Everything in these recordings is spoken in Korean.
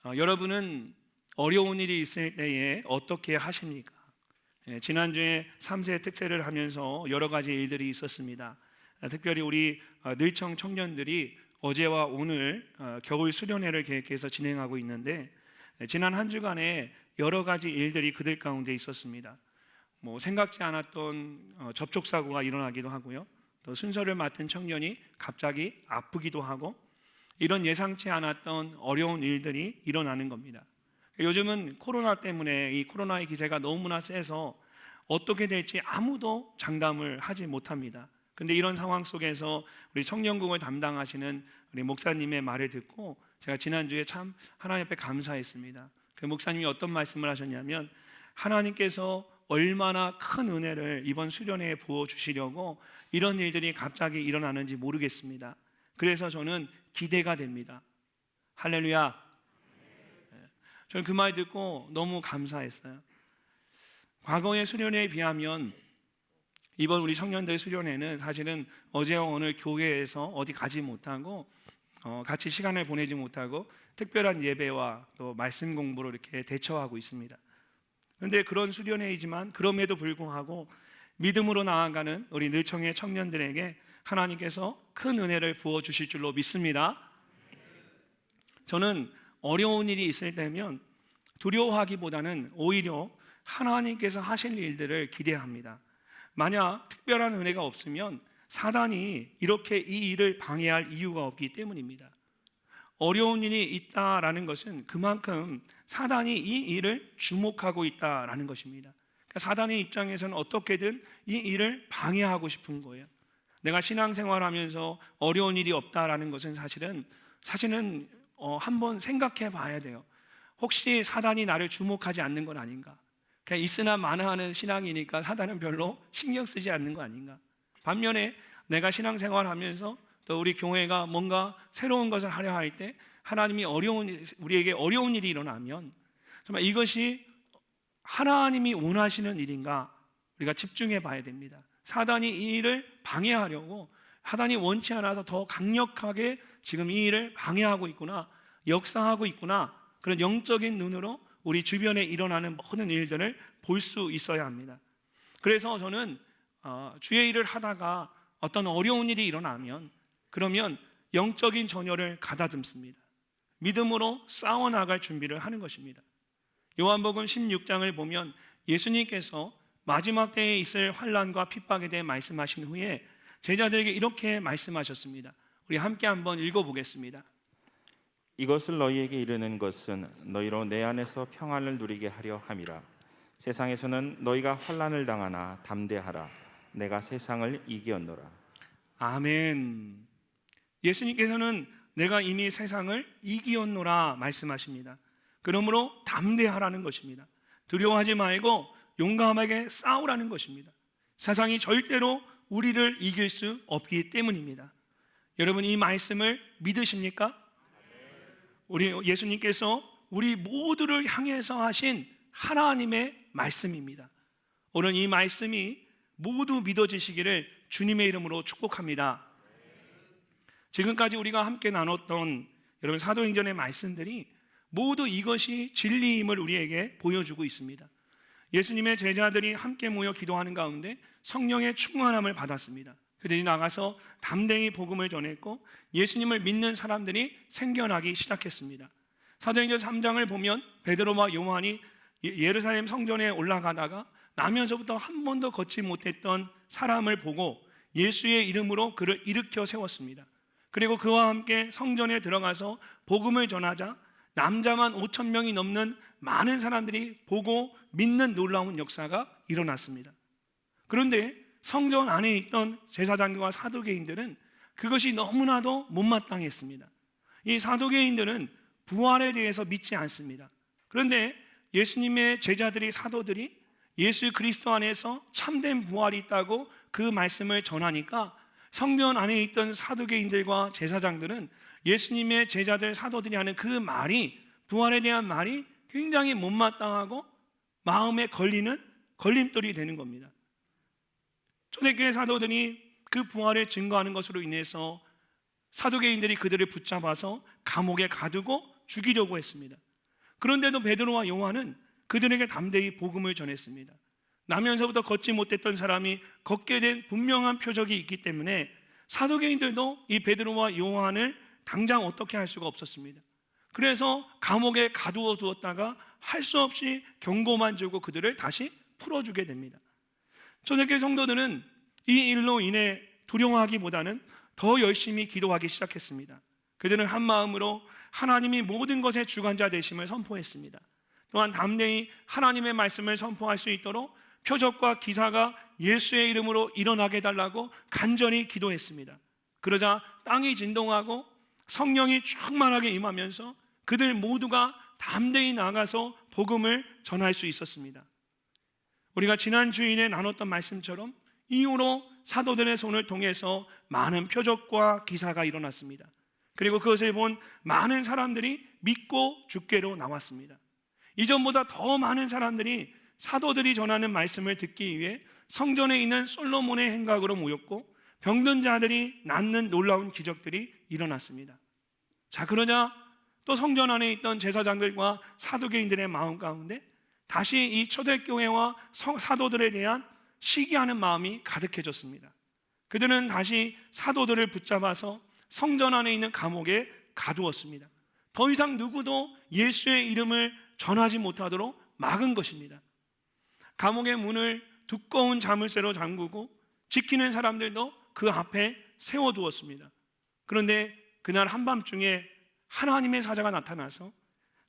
여러분은 어려운 일이 있을 때에 어떻게 하십니까? 지난주에 3세 특세를 하면서 여러 가지 일들이 있었습니다. 특별히 우리 늘청 청년들이 어제와 오늘 겨울 수련회를 계획해서 진행하고 있는데, 지난 한 주간에 여러 가지 일들이 그들 가운데 있었습니다. 생각지 않았던 접촉 사고가 일어나기도 하고요, 또 순서를 맡은 청년이 갑자기 아프기도 하고, 이런 예상치 않았던 어려운 일들이 일어나는 겁니다. 요즘은 코로나 때문에 이 코로나의 기세가 너무나 세서 어떻게 될지 아무도 장담을 하지 못합니다. 근데 이런 상황 속에서 우리 청년국을 담당하시는 우리 목사님의 말을 듣고 제가 지난주에 참 하나님 앞에 감사했습니다. 그 목사님이 어떤 말씀을 하셨냐면, 하나님께서 얼마나 큰 은혜를 이번 수련회에 부어주시려고 이런 일들이 갑자기 일어나는지 모르겠습니다. 그래서 저는 기대가 됩니다. 할렐루야. 저는 그 말 듣고 너무 감사했어요. 과거의 수련회에 비하면 이번 우리 청년들 수련회는 사실은 어제와 오늘 교회에서 어디 가지 못하고 같이 시간을 보내지 못하고 특별한 예배와 또 말씀 공부로 이렇게 대처하고 있습니다. 그런데 그런 수련회이지만 그럼에도 불구하고 믿음으로 나아가는 우리 늘청의 청년들에게 하나님께서 큰 은혜를 부어주실 줄로 믿습니다. 저는 어려운 일이 있을 때면 두려워하기보다는 오히려 하나님께서 하실 일들을 기대합니다. 만약 특별한 은혜가 없으면 사단이 이렇게 이 일을 방해할 이유가 없기 때문입니다. 어려운 일이 있다라는 것은 그만큼 사단이 이 일을 주목하고 있다라는 것입니다. 그러니까 사단의 입장에서는 어떻게든 이 일을 방해하고 싶은 거예요. 내가 신앙생활하면서 어려운 일이 없다라는 것은 사실은 한번 생각해 봐야 돼요. 혹시 사단이 나를 주목하지 않는 건 아닌가? 그냥 있으나 마나하는 신앙이니까 사단은 별로 신경 쓰지 않는 거 아닌가? 반면에 내가 신앙생활하면서 또 우리 교회가 뭔가 새로운 것을 하려 할 때 하나님이 우리에게 어려운 일이 일어나면 정말 이것이 하나님이 원하시는 일인가 우리가 집중해 봐야 됩니다. 사단이 이 일을 방해하려고, 사단이 원치 않아서 더 강력하게 지금 이 일을 방해하고 있구나, 역사하고 있구나, 그런 영적인 눈으로 우리 주변에 일어나는 모든 일들을 볼 수 있어야 합니다. 그래서 저는 주의 일을 하다가 어떤 어려운 일이 일어나면 그러면 영적인 전열을 가다듬습니다. 믿음으로 싸워나갈 준비를 하는 것입니다. 요한복음 16장을 보면 예수님께서 마지막 때에 있을 환난과 핍박에 대해 말씀하신 후에 제자들에게 이렇게 말씀하셨습니다. 우리 함께 한번 읽어보겠습니다. 이것을 너희에게 이르는 것은 너희로 내 안에서 평안을 누리게 하려 함이라. 세상에서는 너희가 환난을 당하나 담대하라. 내가 세상을 이기었노라. 아멘. 예수님께서는 내가 이미 세상을 이기었노라 말씀하십니다. 그러므로 담대하라는 것입니다. 두려워하지 말고 용감하게 싸우라는 것입니다. 세상이 절대로 우리를 이길 수 없기 때문입니다. 여러분, 이 말씀을 믿으십니까? 우리 예수님께서 우리 모두를 향해서 하신 하나님의 말씀입니다. 오늘 이 말씀이 모두 믿어지시기를 주님의 이름으로 축복합니다. 지금까지 우리가 함께 나눴던 여러분 사도행전의 말씀들이 모두 이것이 진리임을 우리에게 보여주고 있습니다. 예수님의 제자들이 함께 모여 기도하는 가운데 성령의 충만함을 받았습니다. 그들이 나가서 담대히 복음을 전했고 예수님을 믿는 사람들이 생겨나기 시작했습니다. 사도행전 3장을 보면 베드로와 요한이 예루살렘 성전에 올라가다가 나면서부터 한 번도 걷지 못했던 사람을 보고 예수의 이름으로 그를 일으켜 세웠습니다. 그리고 그와 함께 성전에 들어가서 복음을 전하자 남자만 5,000명이 넘는 많은 사람들이 보고 믿는 놀라운 역사가 일어났습니다. 그런데 성전 안에 있던 제사장과 사두개인들은 그것이 너무나도 못마땅했습니다. 이 사두개인들은 부활에 대해서 믿지 않습니다. 그런데 예수님의 제자들이, 사도들이 예수 그리스도 안에서 참된 부활이 있다고 그 말씀을 전하니까 성전 안에 있던 사두개인들과 제사장들은 예수님의 제자들, 사도들이 하는 그 말이, 부활에 대한 말이 굉장히 못마땅하고 마음에 걸리는 걸림돌이 되는 겁니다. 초대교회 사도들이 그 부활을 증거하는 것으로 인해서 사두개인들이 그들을 붙잡아서 감옥에 가두고 죽이려고 했습니다. 그런데도 베드로와 요한은 그들에게 담대히 복음을 전했습니다. 나면서부터 걷지 못했던 사람이 걷게 된 분명한 표적이 있기 때문에 사도계인들도 이 베드로와 요한을 당장 어떻게 할 수가 없었습니다. 그래서 감옥에 가두어 두었다가 할 수 없이 경고만 주고 그들을 다시 풀어주게 됩니다. 초대교회 성도들은 이 일로 인해 두려워하기보다는 더 열심히 기도하기 시작했습니다. 그들은 한 마음으로 하나님이 모든 것의 주관자 되심을 선포했습니다. 또한 담대히 하나님의 말씀을 선포할 수 있도록 표적과 기사가 예수의 이름으로 일어나게 해달라고 간절히 기도했습니다. 그러자 땅이 진동하고 성령이 충만하게 임하면서 그들 모두가 담대히 나가서 복음을 전할 수 있었습니다. 우리가 지난 주일에 나눴던 말씀처럼 이후로 사도들의 손을 통해서 많은 표적과 기사가 일어났습니다. 그리고 그것을 본 많은 사람들이 믿고 주께로 나왔습니다. 이전보다 더 많은 사람들이 사도들이 전하는 말씀을 듣기 위해 성전에 있는 솔로몬의 행각으로 모였고 병든 자들이 낫는 놀라운 기적들이 일어났습니다. 자, 그러자 또 성전 안에 있던 제사장들과 사두개인들의 마음 가운데 다시 이 초대교회와 사도들에 대한 시기하는 마음이 가득해졌습니다. 그들은 다시 사도들을 붙잡아서 성전 안에 있는 감옥에 가두었습니다. 더 이상 누구도 예수의 이름을 전하지 못하도록 막은 것입니다. 감옥의 문을 두꺼운 자물쇠로 잠그고 지키는 사람들도 그 앞에 세워두었습니다. 그런데 그날 한밤중에 하나님의 사자가 나타나서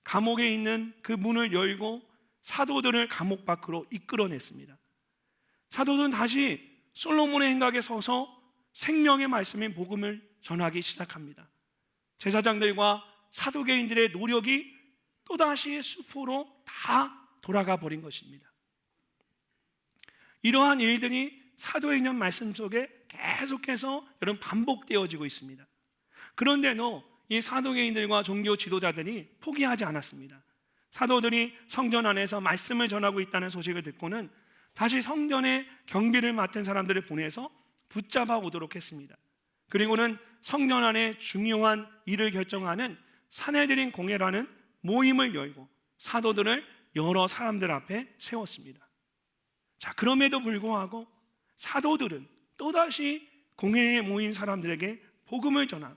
감옥에 있는 그 문을 열고 사도들을 감옥 밖으로 이끌어냈습니다. 사도들은 다시 솔로몬의 행각에 서서 생명의 말씀인 복음을 전하기 시작합니다. 제사장들과 사도계인들의 노력이 또다시 숲으로 다 돌아가 버린 것입니다. 이러한 일들이 사도행전 말씀 속에 계속해서 여러분 반복되어지고 있습니다. 그런데도 이 사도계인들과 종교 지도자들이 포기하지 않았습니다. 사도들이 성전 안에서 말씀을 전하고 있다는 소식을 듣고는 다시 성전의 경비를 맡은 사람들을 보내서 붙잡아 오도록 했습니다. 그리고는 성전 안에 중요한 일을 결정하는 산헤드린 공회라는 모임을 열고 사도들을 여러 사람들 앞에 세웠습니다. 자, 그럼에도 불구하고 사도들은 또다시 공회에 모인 사람들에게 복음을 전하고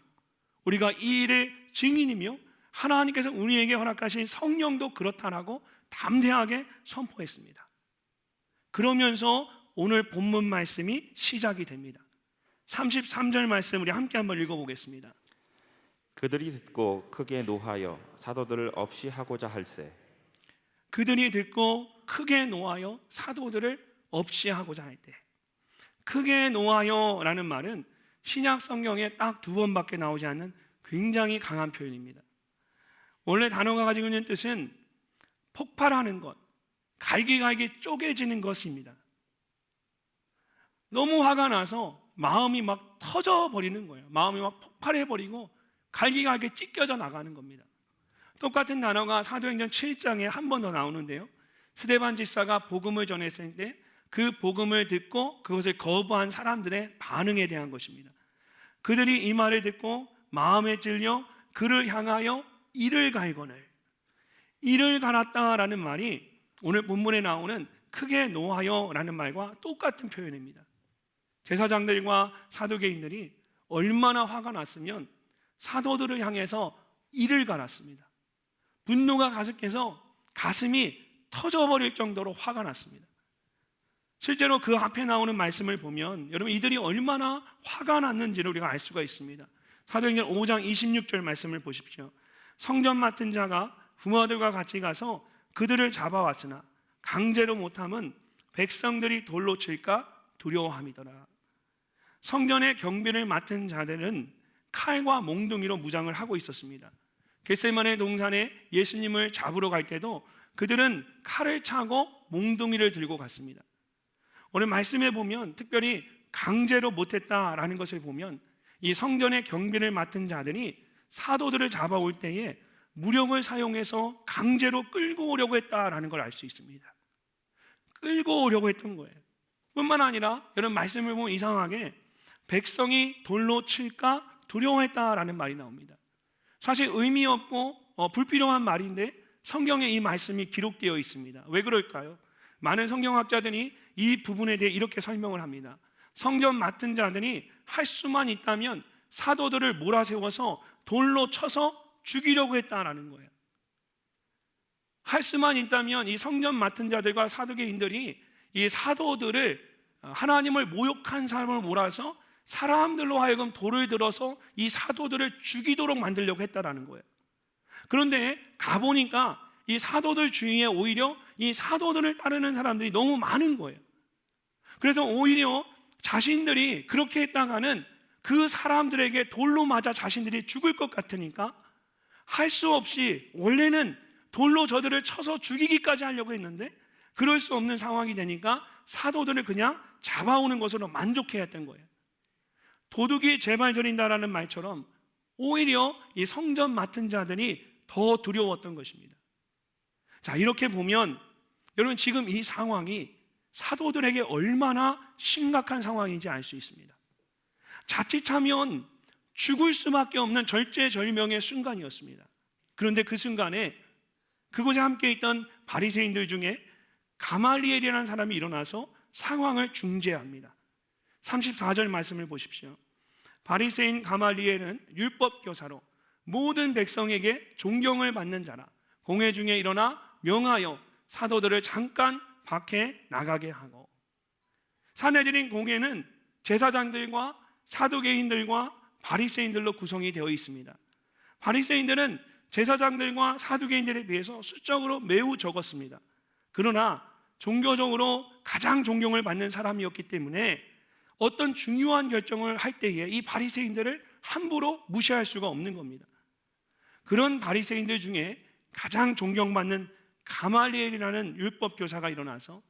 우리가 이 일의 증인이며 하나님께서 우리에게 허락하신 성령도 그렇다라고 담대하게 선포했습니다. 그러면서 오늘 본문 말씀이 시작이 됩니다. 33절 말씀 우리 함께 한번 읽어보겠습니다. 그들이 듣고 크게 노하여 사도들을 없이 하고자 할세. 그들이 듣고 크게 노하여 사도들을 없이 하고자 할 때, 크게 노하여라는 말은 신약 성경에 딱 2번밖에 나오지 않는 굉장히 강한 표현입니다. 원래 단어가 가지고 있는 뜻은 폭발하는 것, 갈기갈기 쪼개지는 것입니다. 너무 화가 나서 마음이 막 터져버리는 거예요. 마음이 막 폭발해버리고 갈기갈기 찢겨져 나가는 겁니다. 똑같은 단어가 사도행전 7장에 한 번 더 나오는데요, 스데반 집사가 복음을 전했을 때 그 복음을 듣고 그것을 거부한 사람들의 반응에 대한 것입니다. 그들이 이 말을 듣고 마음에 찔려 그를 향하여 이를 갈거늘, 이를 갈았다라는 말이 오늘 본문에 나오는 크게 노하여라는 말과 똑같은 표현입니다. 제사장들과 사두개인들이 얼마나 화가 났으면 사도들을 향해서 이를 갈았습니다. 분노가 가득해서 가슴이 터져버릴 정도로 화가 났습니다. 실제로 그 앞에 나오는 말씀을 보면 여러분 이들이 얼마나 화가 났는지를 우리가 알 수가 있습니다. 사도행전 5장 26절 말씀을 보십시오. 성전 맡은 자가 부모들과 같이 가서 그들을 잡아왔으나 강제로 못함은 백성들이 돌로 칠까 두려워함이더라. 성전의 경비를 맡은 자들은 칼과 몽둥이로 무장을 하고 있었습니다. 겟세마네 동산에 예수님을 잡으러 갈 때도 그들은 칼을 차고 몽둥이를 들고 갔습니다. 오늘 말씀에 보면 특별히 강제로 못했다라는 것을 보면 이 성전의 경비를 맡은 자들이 사도들을 잡아올 때에 무력을 사용해서 강제로 끌고 오려고 했다라는 걸 알 수 있습니다. 끌고 오려고 했던 거예요. 뿐만 아니라 여러분 말씀을 보면 이상하게 백성이 돌로 칠까 두려워했다라는 말이 나옵니다. 사실 의미 없고 불필요한 말인데 성경에 이 말씀이 기록되어 있습니다. 왜 그럴까요? 많은 성경학자들이 이 부분에 대해 이렇게 설명을 합니다. 성전 맡은 자들이 할 수만 있다면 사도들을 몰아세워서 돌로 쳐서 죽이려고 했다라는 거예요. 할 수만 있다면 이 성전 맡은 자들과 사두개인들이 이 사도들을, 하나님을 모욕한 사람을 몰아서 사람들로 하여금 돌을 들어서 이 사도들을 죽이도록 만들려고 했다라는 거예요. 그런데 가보니까 이 사도들 주위에 오히려 이 사도들을 따르는 사람들이 너무 많은 거예요. 그래서 오히려 자신들이 그렇게 했다가는 그 사람들에게 돌로 맞아 자신들이 죽을 것 같으니까 할 수 없이, 원래는 돌로 저들을 쳐서 죽이기까지 하려고 했는데 그럴 수 없는 상황이 되니까 사도들을 그냥 잡아오는 것으로 만족해야 했던 거예요. 도둑이 제발 저린다라는 말처럼 오히려 이 성전 맡은 자들이 더 두려웠던 것입니다. 자, 이렇게 보면 여러분, 지금 이 상황이 사도들에게 얼마나 심각한 상황인지 알 수 있습니다. 자칫하면 죽을 수밖에 없는 절제절명의 순간이었습니다. 그런데 그 순간에 그곳에 함께 있던 바리새인들 중에 가말리엘이라는 사람이 일어나서 상황을 중재합니다. 34절 말씀을 보십시오. 바리새인 가말리엘은 율법 교사로 모든 백성에게 존경을 받는 자라. 공회 중에 일어나 명하여 사도들을 잠깐 밖에 나가게 하고. 사내들인 공회는 제사장들과 사두개인들과 바리새인들로 구성이 되어 있습니다. 바리새인들은 제사장들과 사두개인들에 비해서 수적으로 매우 적었습니다. 그러나 종교적으로 가장 존경을 받는 사람이었기 때문에 어떤 중요한 결정을 할 때에 이 바리새인들을 함부로 무시할 수가 없는 겁니다. 그런 바리새인들 중에 가장 존경받는 가말리엘이라는 율법 교사가 일어나서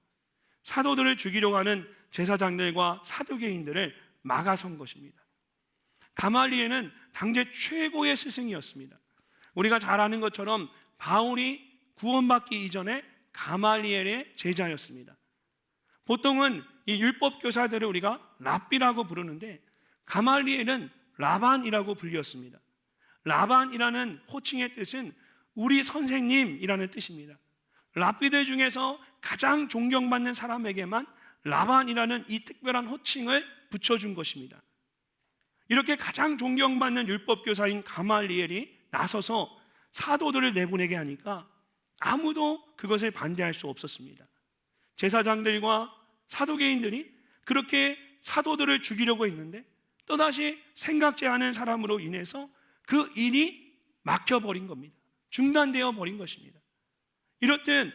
사도들을 죽이려고 하는 제사장들과 사두개인들을 막아선 것입니다. 가말리엘은 당대 최고의 스승이었습니다. 우리가 잘 아는 것처럼 바울이 구원받기 이전에 가말리엘의 제자였습니다. 보통은 이 율법 교사들을 우리가 랍비라고 부르는데 가말리엘은 라반이라고 불렸습니다. 라반이라는 호칭의 뜻은 우리 선생님이라는 뜻입니다. 랍비들 중에서 가장 존경받는 사람에게만 라반이라는 이 특별한 호칭을 붙여준 것입니다. 이렇게 가장 존경받는 율법교사인 가말리엘이 나서서 사도들을 내보내게 하니까 아무도 그것을 반대할 수 없었습니다. 제사장들과 사두개인들이 그렇게 사도들을 죽이려고 했는데 또다시 생각지 않은 사람으로 인해서 그 일이 막혀버린 겁니다. 중단되어 버린 것입니다. 이렇듯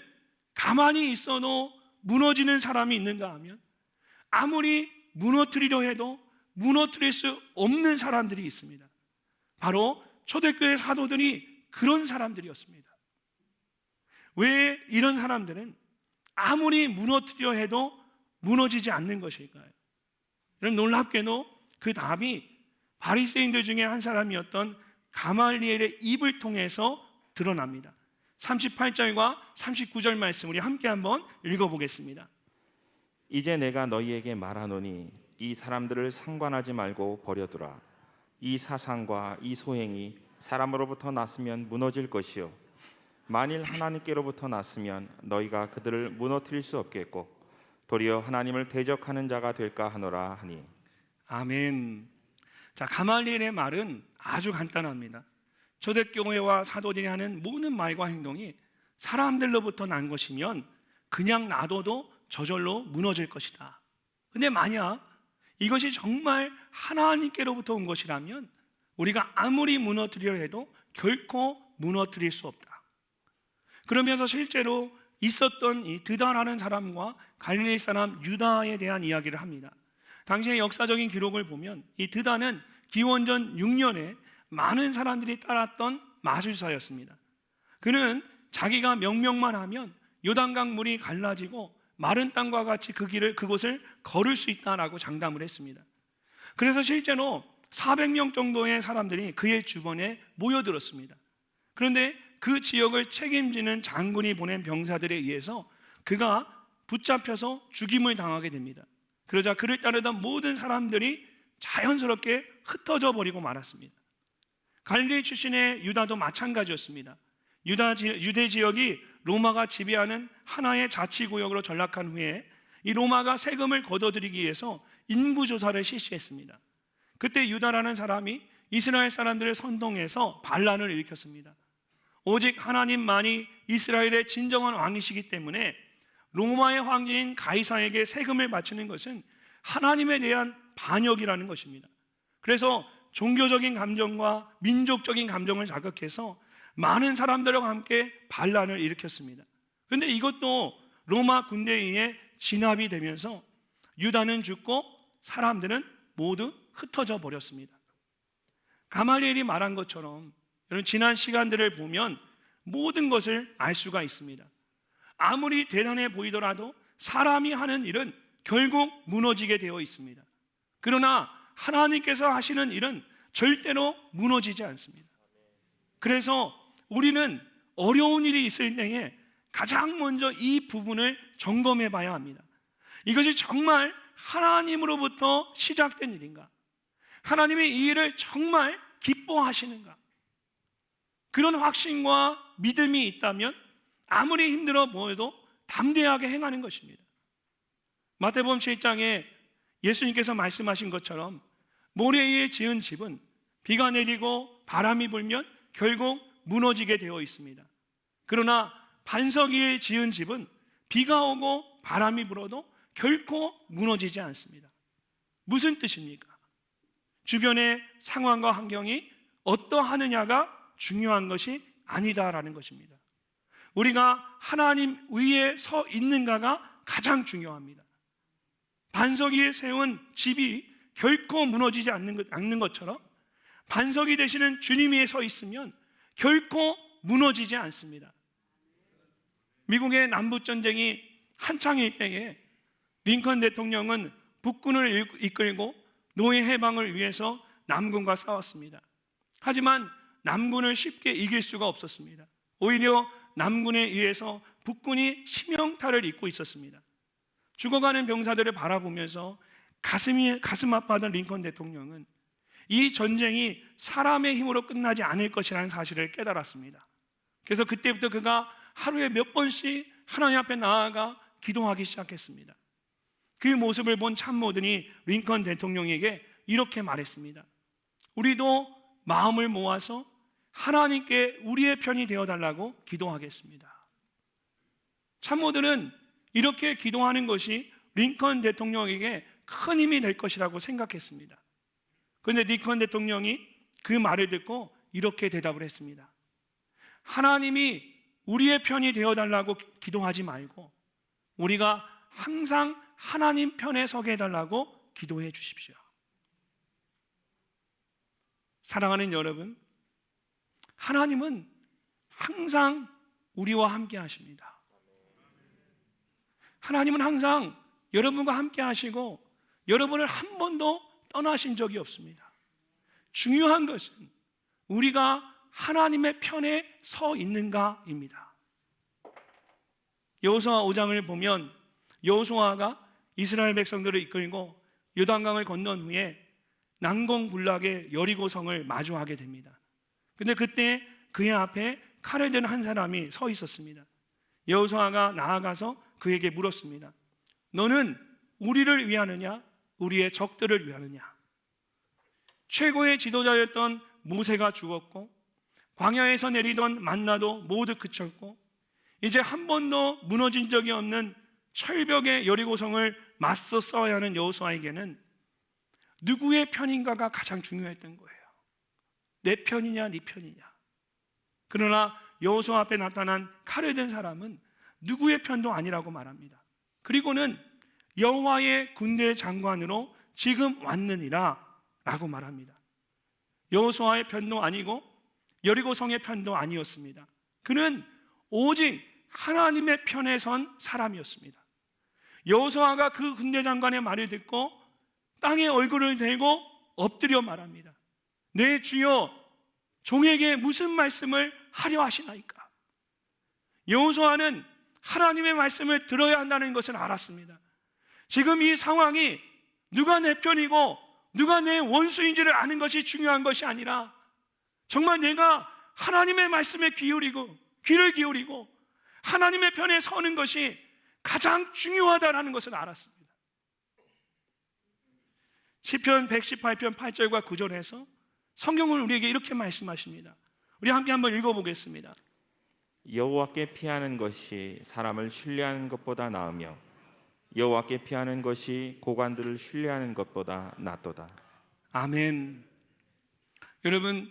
가만히 있어도 무너지는 사람이 있는가 하면 아무리 무너뜨리려 해도 무너뜨릴 수 없는 사람들이 있습니다. 바로 초대교회 사도들이 그런 사람들이었습니다. 왜 이런 사람들은 아무리 무너뜨리려 해도 무너지지 않는 것일까요? 여러분, 놀랍게도 그 답이 바리새인들 중에 한 사람이었던 가말리엘의 입을 통해서 드러납니다. 38절과 39절 말씀 우리 함께 한번 읽어보겠습니다. 이제 내가 너희에게 말하노니 이 사람들을 상관하지 말고 버려두라. 이 사상과 이 소행이 사람으로부터 났으면 무너질 것이요 만일 하나님께로부터 났으면 너희가 그들을 무너뜨릴 수 없겠고 도리어 하나님을 대적하는 자가 될까 하노라 하니. 아멘. 자, 가말리엘의 말은 아주 간단합니다. 초대교회와 사도들이 하는 모든 말과 행동이 사람들로부터 난 것이면 그냥 놔둬도 저절로 무너질 것이다. 근데 만약 이것이 정말 하나님께로부터 온 것이라면 우리가 아무리 무너뜨리려 해도 결코 무너뜨릴 수 없다. 그러면서 실제로 있었던 이 드다라는 사람과 갈릴리 사람 유다에 대한 이야기를 합니다. 당시의 역사적인 기록을 보면 이 드다는 기원전 6년에 많은 사람들이 따랐던 마술사였습니다. 그는 자기가 명령만 하면 요단강 물이 갈라지고 마른 땅과 같이 그곳을 걸을 수 있다라고 장담을 했습니다. 그래서 실제로 400명 정도의 사람들이 그의 주변에 모여들었습니다. 그런데 그 지역을 책임지는 장군이 보낸 병사들에 의해서 그가 붙잡혀서 죽임을 당하게 됩니다. 그러자 그를 따르던 모든 사람들이 자연스럽게 흩어져 버리고 말았습니다. 갈릴리 출신의 유다도 마찬가지였습니다. 유대 지역이 로마가 지배하는 하나의 자치구역으로 전락한 후에 이 로마가 세금을 걷어들이기 위해서 인구조사를 실시했습니다. 그때 유다라는 사람이 이스라엘 사람들을 선동해서 반란을 일으켰습니다. 오직 하나님만이 이스라엘의 진정한 왕이시기 때문에 로마의 황제인 가이사에게 세금을 바치는 것은 하나님에 대한 반역이라는 것입니다. 그래서 종교적인 감정과 민족적인 감정을 자극해서 많은 사람들과 함께 반란을 일으켰습니다. 그런데 이것도 로마 군대에 의해 진압이 되면서 유다는 죽고 사람들은 모두 흩어져 버렸습니다. 가말리엘이 말한 것처럼 여러분, 지난 시간들을 보면 모든 것을 알 수가 있습니다. 아무리 대단해 보이더라도 사람이 하는 일은 결국 무너지게 되어 있습니다. 그러나 하나님께서 하시는 일은 절대로 무너지지 않습니다. 그래서 우리는 어려운 일이 있을 때에 가장 먼저 이 부분을 점검해 봐야 합니다. 이것이 정말 하나님으로부터 시작된 일인가? 하나님이 이 일을 정말 기뻐하시는가? 그런 확신과 믿음이 있다면 아무리 힘들어 보여도 담대하게 행하는 것입니다. 마태복음 7장에 예수님께서 말씀하신 것처럼 모래 위에 지은 집은 비가 내리고 바람이 불면 결국 무너지게 되어 있습니다. 그러나 반석 위에 지은 집은 비가 오고 바람이 불어도 결코 무너지지 않습니다. 무슨 뜻입니까? 주변의 상황과 환경이 어떠하느냐가 중요한 것이 아니다라는 것입니다. 우리가 하나님 위에 서 있는가가 가장 중요합니다. 반석 위에 세운 집이 결코 무너지지 않는 것처럼 반석이 되시는 주님 위에 서 있으면 결코 무너지지 않습니다. 미국의 남북전쟁이 한창일 때에 링컨 대통령은 북군을 이끌고 노예 해방을 위해서 남군과 싸웠습니다. 하지만 남군을 쉽게 이길 수가 없었습니다. 오히려 남군에 의해서 북군이 치명타를 입고 있었습니다. 죽어가는 병사들을 바라보면서 가슴 아파하던 링컨 대통령은 이 전쟁이 사람의 힘으로 끝나지 않을 것이라는 사실을 깨달았습니다. 그래서 그때부터 그가 하루에 몇 번씩 하나님 앞에 나아가 기도하기 시작했습니다. 그 모습을 본 참모들이 링컨 대통령에게 이렇게 말했습니다. 우리도 마음을 모아서 하나님께 우리의 편이 되어달라고 기도하겠습니다. 참모들은 이렇게 기도하는 것이 링컨 대통령에게 큰 힘이 될 것이라고 생각했습니다. 그런데 링컨 대통령이 그 말을 듣고 이렇게 대답을 했습니다. 하나님이 우리의 편이 되어달라고 기도하지 말고 우리가 항상 하나님 편에 서게 해달라고 기도해 주십시오. 사랑하는 여러분, 하나님은 항상 우리와 함께 하십니다. 하나님은 항상 여러분과 함께 하시고 여러분을 한 번도 떠나신 적이 없습니다. 중요한 것은 우리가 하나님의 편에 서 있는가입니다. 여호수아 5장을 보면 여호수아가 이스라엘 백성들을 이끌고 요단강을 건넌 후에 난공불락의 여리고성을 마주하게 됩니다. 그런데 그때 그의 앞에 칼을 든 한 사람이 서 있었습니다. 여호수아가 나아가서 그에게 물었습니다. 너는 우리를 위하느냐 우리의 적들을 위하느냐? 최고의 지도자였던 모세가 죽었고 광야에서 내리던 만나도 모두 그쳤고 이제 한 번도 무너진 적이 없는 철벽의 여리고성을 맞서 싸워야 하는 여호수아에게는 누구의 편인가가 가장 중요했던 거예요. 내 편이냐 네 편이냐. 그러나 여호수아 앞에 나타난 칼을 든 사람은 누구의 편도 아니라고 말합니다. 그리고는 여호와의 군대 장관으로 지금 왔느니라 라고 말합니다. 여호수아의 편도 아니고 여리고성의 편도 아니었습니다. 그는 오직 하나님의 편에 선 사람이었습니다. 여호수아가 그 군대 장관의 말을 듣고 땅에 얼굴을 대고 엎드려 말합니다. 내 주여, 종에게 무슨 말씀을 하려 하시나이까? 여호수아는 하나님의 말씀을 들어야 한다는 것을 알았습니다. 지금 이 상황이 누가 내 편이고 누가 내 원수인지를 아는 것이 중요한 것이 아니라 정말 내가 하나님의 말씀에 귀를 기울이고 하나님의 편에 서는 것이 가장 중요하다라는 것을 알았습니다. 시편 118편 8절과 9절에서 성경은 우리에게 이렇게 말씀하십니다. 우리 함께 한번 읽어보겠습니다. 여호와께 피하는 것이 사람을 신뢰하는 것보다 나으며 여호와께 피하는 것이 고관들을 신뢰하는 것보다 낫도다. 아멘. 여러분,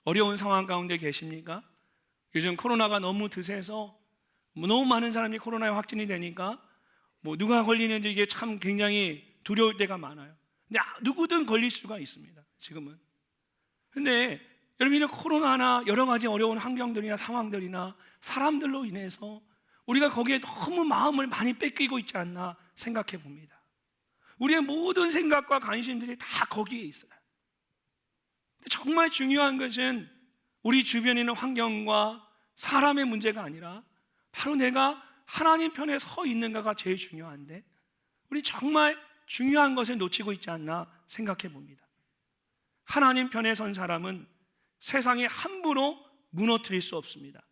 어려운 상황 가운데 계십니까? 요즘 코로나가 너무 드세서 너무 많은 사람이 코로나에 확진이 되니까 누가 걸리는지 이게 참 굉장히 두려울 때가 많아요. 근데 누구든 걸릴 수가 있습니다, 지금은. 근데 여러분, 코로나나 여러 가지 어려운 환경들이나 상황들이나 사람들로 인해서 우리가 거기에 너무 마음을 많이 뺏기고 있지 않나 생각해 봅니다. 우리의 모든 생각과 관심들이 다 거기에 있어요. 근데 정말 중요한 것은 우리 주변에 있는 환경과 사람의 문제가 아니라 바로 내가 하나님 편에 서 있는가가 제일 중요한데 우리 정말 중요한 것을 놓치고 있지 않나 생각해 봅니다. 하나님 편에 선 사람은 세상에 함부로 무너뜨릴 수 없습니다.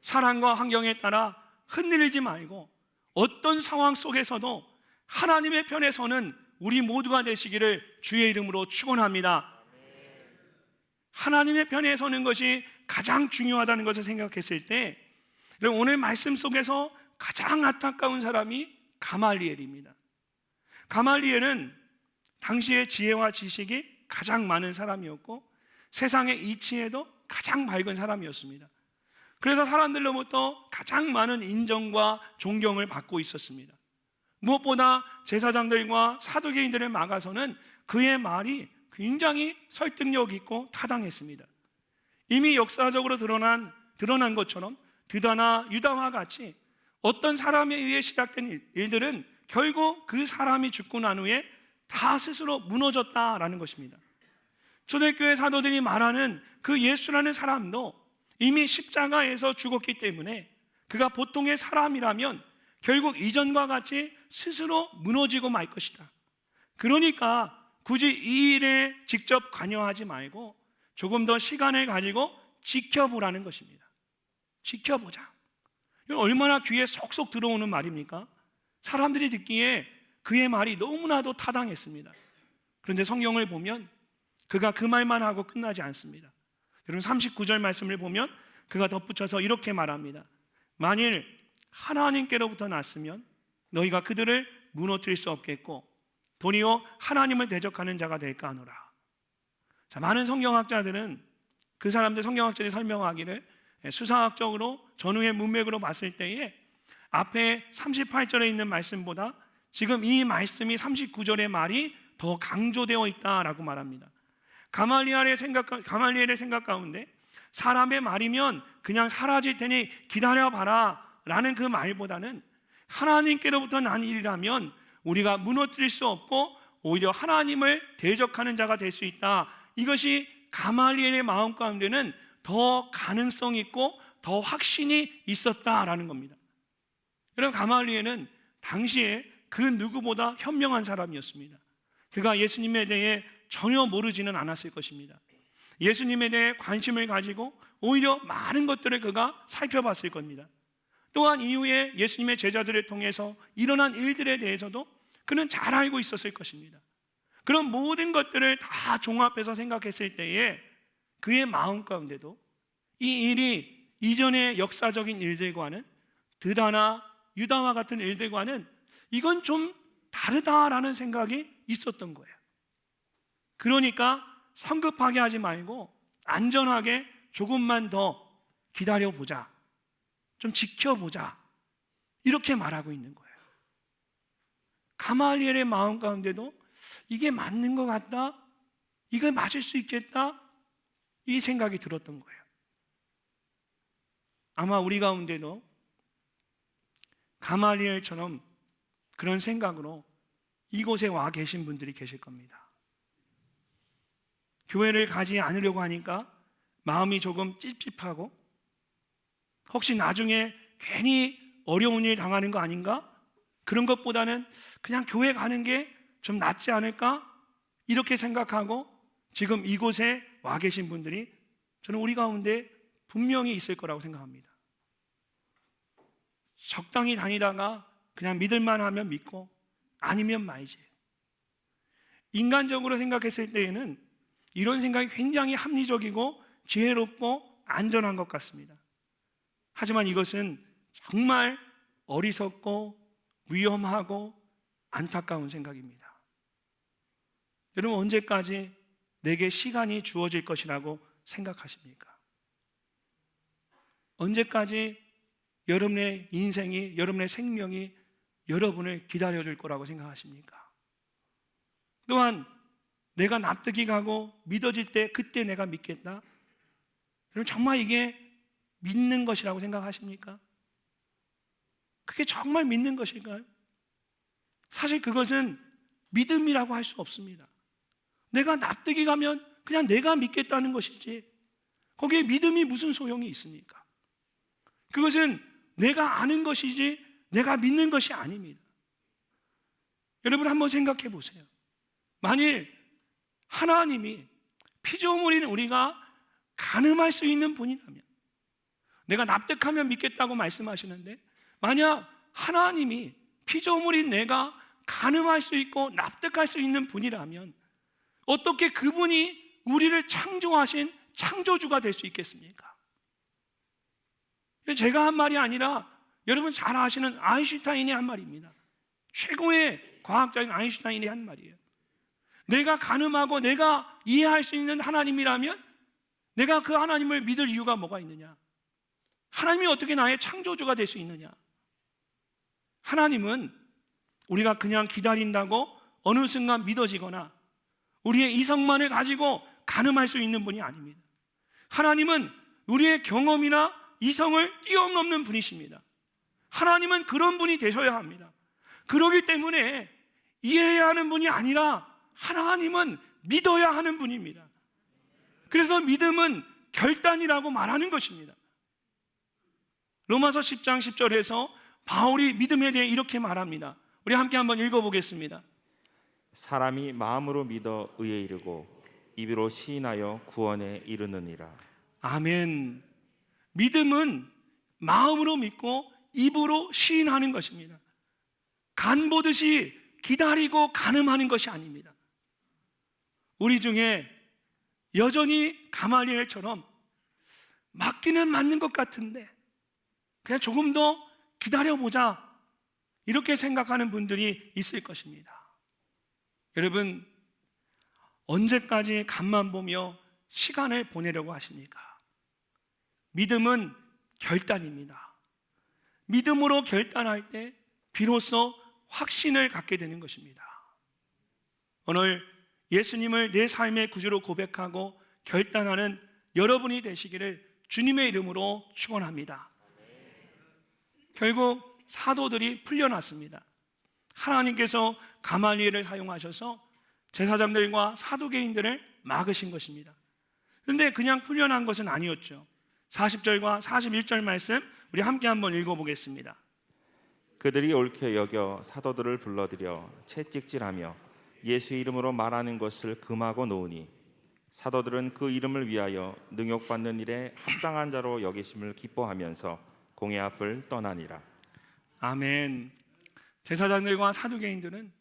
사람과 환경에 따라 흔들리지 말고 어떤 상황 속에서도 하나님의 편에 서는 우리 모두가 되시기를 주의 이름으로 축원합니다. 하나님의 편에 서는 것이 가장 중요하다는 것을 생각했을 때 오늘 말씀 속에서 가장 안타까운 사람이 가말리엘입니다. 가말리엘은 당시의 지혜와 지식이 가장 많은 사람이었고 세상의 이치에도 가장 밝은 사람이었습니다. 그래서 사람들로부터 가장 많은 인정과 존경을 받고 있었습니다. 무엇보다 제사장들과 사두개인들을 막아서는 그의 말이 굉장히 설득력 있고 타당했습니다. 이미 역사적으로 드러난 것처럼 드다나 유다와 같이 어떤 사람에 의해 시작된 일들은 결국 그 사람이 죽고 난 후에 다 스스로 무너졌다라는 것입니다. 초대교회 사도들이 말하는 그 예수라는 사람도 이미 십자가에서 죽었기 때문에 그가 보통의 사람이라면 결국 이전과 같이 스스로 무너지고 말 것이다. 그러니까 굳이 이 일에 직접 관여하지 말고 조금 더 시간을 가지고 지켜보라는 것입니다. 지켜보자. 이건 얼마나 귀에 쏙쏙 들어오는 말입니까? 사람들이 듣기에 그의 말이 너무나도 타당했습니다. 그런데 성경을 보면 그가 그 말만 하고 끝나지 않습니다. 여러분 39절 말씀을 보면 그가 덧붙여서 이렇게 말합니다. 만일 하나님께로부터 났으면 너희가 그들을 무너뜨릴 수 없겠고 도리어 하나님을 대적하는 자가 될까 하노라. 자, 많은 성경학자들은 그 사람들 성경학자들이 설명하기를 수사학적으로 전후의 문맥으로 봤을 때에 앞에 38절에 있는 말씀보다 지금 이 말씀이 39절의 말이 더 강조되어 있다라고 말합니다. 가말리엘의 생각 가운데 사람의 말이면 그냥 사라질 테니 기다려봐라 라는 그 말보다는 하나님께로부터 난 일이라면 우리가 무너뜨릴 수 없고 오히려 하나님을 대적하는 자가 될 수 있다. 이것이 가말리엘의 마음 가운데는 더 가능성 있고 더 확신이 있었다라는 겁니다. 여러분, 가말리엘은 당시에 그 누구보다 현명한 사람이었습니다. 그가 예수님에 대해 전혀 모르지는 않았을 것입니다. 예수님에 대해 관심을 가지고 오히려 많은 것들을 그가 살펴봤을 겁니다. 또한 이후에 예수님의 제자들을 통해서 일어난 일들에 대해서도 그는 잘 알고 있었을 것입니다. 그런 모든 것들을 다 종합해서 생각했을 때에 그의 마음 가운데도 이 일이 이전의 역사적인 일들과는 드다나 유다와 같은 일들과는 이건 좀 다르다라는 생각이 있었던 거예요. 그러니까 성급하게 하지 말고 안전하게 조금만 더 기다려보자, 좀 지켜보자, 이렇게 말하고 있는 거예요. 가말리엘의 마음 가운데도 이게 맞는 것 같다, 이거 맞을 수 있겠다, 이 생각이 들었던 거예요. 아마 우리 가운데도 가말리엘처럼 그런 생각으로 이곳에 와 계신 분들이 계실 겁니다. 교회를 가지 않으려고 하니까 마음이 조금 찝찝하고 혹시 나중에 괜히 어려운 일 당하는 거 아닌가? 그런 것보다는 그냥 교회 가는 게 좀 낫지 않을까? 이렇게 생각하고 지금 이곳에 와 계신 분들이 저는 우리 가운데 분명히 있을 거라고 생각합니다. 적당히 다니다가 그냥 믿을만 하면 믿고 아니면 말지. 인간적으로 생각했을 때에는 이런 생각이 굉장히 합리적이고 지혜롭고 안전한 것 같습니다. 하지만 이것은 정말 어리석고 위험하고 안타까운 생각입니다. 여러분, 언제까지 내게 시간이 주어질 것이라고 생각하십니까? 언제까지 여러분의 인생이, 여러분의 생명이 여러분을 기다려줄 거라고 생각하십니까? 또한 내가 납득이 가고 믿어질 때 그때 내가 믿겠다? 여러분, 정말 이게 믿는 것이라고 생각하십니까? 그게 정말 믿는 것일까요? 사실 그것은 믿음이라고 할 수 없습니다. 내가 납득이 가면 그냥 내가 믿겠다는 것이지 거기에 믿음이 무슨 소용이 있습니까? 그것은 내가 아는 것이지 내가 믿는 것이 아닙니다. 여러분, 한번 생각해 보세요. 만일 하나님이 피조물인 우리가 가늠할 수 있는 분이라면, 내가 납득하면 믿겠다고 말씀하시는데 만약 하나님이 피조물인 내가 가늠할 수 있고 납득할 수 있는 분이라면 어떻게 그분이 우리를 창조하신 창조주가 될 수 있겠습니까? 제가 한 말이 아니라 여러분 잘 아시는 아인슈타인이 한 말입니다. 최고의 과학자인 아인슈타인이 한 말이에요. 내가 가늠하고 내가 이해할 수 있는 하나님이라면 내가 그 하나님을 믿을 이유가 뭐가 있느냐? 하나님이 어떻게 나의 창조주가 될 수 있느냐? 하나님은 우리가 그냥 기다린다고 어느 순간 믿어지거나 우리의 이성만을 가지고 가늠할 수 있는 분이 아닙니다. 하나님은 우리의 경험이나 이성을 뛰어넘는 분이십니다. 하나님은 그런 분이 되셔야 합니다. 그렇기 때문에 이해해야 하는 분이 아니라 하나님은 믿어야 하는 분입니다. 그래서 믿음은 결단이라고 말하는 것입니다. 로마서 10장 10절에서 바울이 믿음에 대해 이렇게 말합니다. 우리 함께 한번 읽어보겠습니다. 사람이 마음으로 믿어 의에 이르고 입으로 시인하여 구원에 이르느니라. 아멘. 믿음은 마음으로 믿고 입으로 시인하는 것입니다. 간 보듯이 기다리고 가늠하는 것이 아닙니다. 우리 중에 여전히 가말리엘처럼 맞기는 맞는 것 같은데 그냥 조금 더 기다려보자 이렇게 생각하는 분들이 있을 것입니다. 여러분, 언제까지 간만 보며 시간을 보내려고 하십니까? 믿음은 결단입니다. 믿음으로 결단할 때 비로소 확신을 갖게 되는 것입니다. 오늘 예수님을 내 삶의 구주로 고백하고 결단하는 여러분이 되시기를 주님의 이름으로 축원합니다. 결국 사도들이 풀려났습니다. 하나님께서 가말리엘을 사용하셔서 제사장들과 사두개인들을 막으신 것입니다. 그런데 그냥 풀려난 것은 아니었죠. 40절과 41절 말씀 우리 함께 한번 읽어보겠습니다. 그들이 옳게 여겨 사도들을 불러들여 채찍질하며 예수 이름으로 말하는 것을 금하고 놓으니 사도들은 그 이름을 위하여 능욕받는 일에 합당한 자로 여기심을 기뻐하면서 공회 앞을 떠나니라. 아멘. 제사장들과 사두개인들은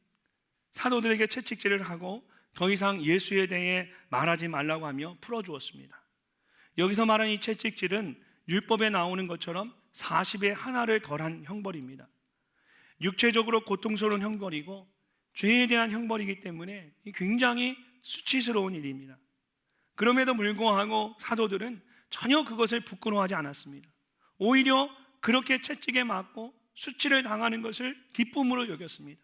사도들에게 채찍질을 하고 더 이상 예수에 대해 말하지 말라고 하며 풀어주었습니다. 여기서 말하는 이 채찍질은 율법에 나오는 것처럼 40의 하나를 덜한 형벌입니다. 육체적으로 고통스러운 형벌이고 죄에 대한 형벌이기 때문에 굉장히 수치스러운 일입니다. 그럼에도 불구하고 사도들은 전혀 그것을 부끄러워하지 않았습니다. 오히려 그렇게 채찍에 맞고 수치를 당하는 것을 기쁨으로 여겼습니다.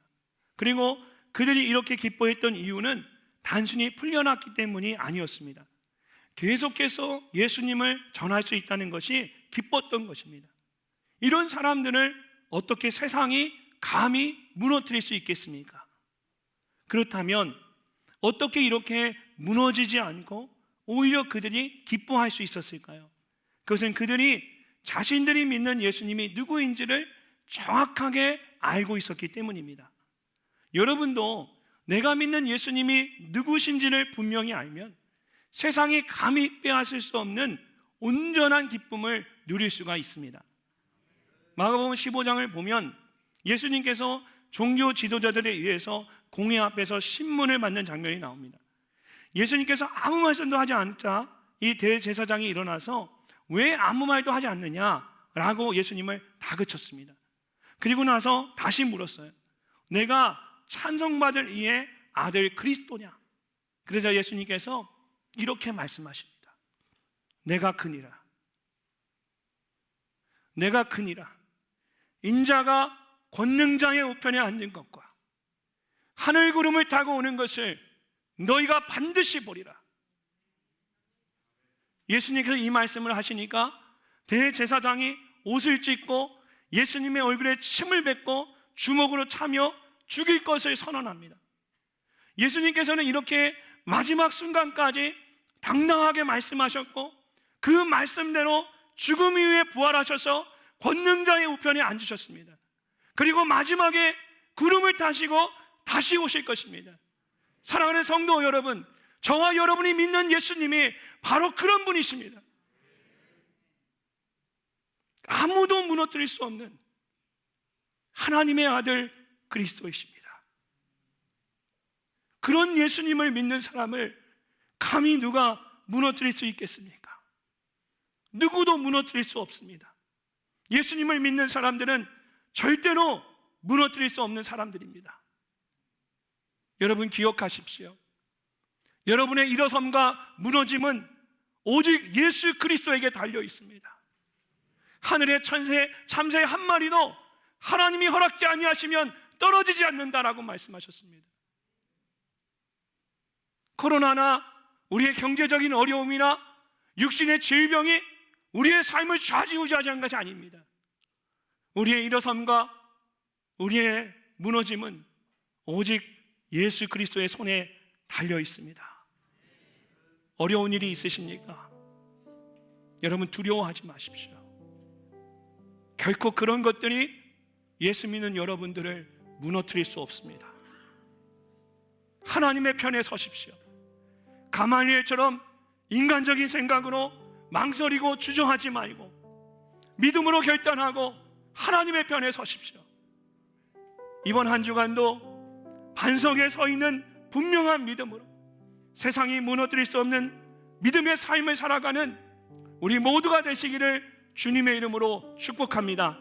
그리고 그들이 이렇게 기뻐했던 이유는 단순히 풀려났기 때문이 아니었습니다. 계속해서 예수님을 전할 수 있다는 것이 기뻤던 것입니다. 이런 사람들을 어떻게 세상이 감히 무너뜨릴 수 있겠습니까? 그렇다면 어떻게 이렇게 무너지지 않고 오히려 그들이 기뻐할 수 있었을까요? 그것은 그들이 자신들이 믿는 예수님이 누구인지를 정확하게 알고 있었기 때문입니다. 여러분도 내가 믿는 예수님이 누구신지를 분명히 알면 세상이 감히 빼앗을 수 없는 온전한 기쁨을 누릴 수가 있습니다. 마가복음 15장을 보면 예수님께서 종교 지도자들에 의해서 공회 앞에서 신문을 받는 장면이 나옵니다. 예수님께서 아무 말씀도 하지 않자 이 대제사장이 일어나서 왜 아무 말도 하지 않느냐라고 예수님을 다그쳤습니다. 그리고 나서 다시 물었어요. 내가 찬송받을 이의 아들 그리스도냐? 그러자 예수님께서 이렇게 말씀하십니다. 내가 그니라. 내가 그니라. 인자가 권능자의 우편에 앉은 것과 하늘 구름을 타고 오는 것을 너희가 반드시 보리라. 예수님께서 이 말씀을 하시니까 대제사장이 옷을 찢고 예수님의 얼굴에 침을 뱉고 주먹으로 차며 죽일 것을 선언합니다. 예수님께서는 이렇게 마지막 순간까지 당당하게 말씀하셨고 그 말씀대로 죽음 이후에 부활하셔서 권능자의 우편에 앉으셨습니다. 그리고 마지막에 구름을 타시고 다시 오실 것입니다. 사랑하는 성도 여러분, 저와 여러분이 믿는 예수님이 바로 그런 분이십니다. 아무도 무너뜨릴 수 없는 하나님의 아들 그리스도이십니다. 그런 예수님을 믿는 사람을 감히 누가 무너뜨릴 수 있겠습니까? 누구도 무너뜨릴 수 없습니다. 예수님을 믿는 사람들은 절대로 무너뜨릴 수 없는 사람들입니다. 여러분 기억하십시오. 여러분의 일어섬과 무너짐은 오직 예수 그리스도에게 달려 있습니다. 하늘의 천새, 참새 한 마리도 하나님이 허락지 아니하시면 떨어지지 않는다라고 말씀하셨습니다. 코로나나 우리의 경제적인 어려움이나 육신의 질병이 우리의 삶을 좌지우지하는 것이 아닙니다. 우리의 일어섬과 우리의 무너짐은 오직 예수 그리스도의 손에 달려 있습니다. 어려운 일이 있으십니까? 여러분 두려워하지 마십시오. 결코 그런 것들이 예수 믿는 여러분들을 무너뜨릴 수 없습니다. 하나님의 편에 서십시오. 가말리엘처럼 인간적인 생각으로 망설이고 주저하지 말고 믿음으로 결단하고 하나님의 편에 서십시오. 이번 한 주간도 반석에 서 있는 분명한 믿음으로 세상이 무너뜨릴 수 없는 믿음의 삶을 살아가는 우리 모두가 되시기를 주님의 이름으로 축복합니다.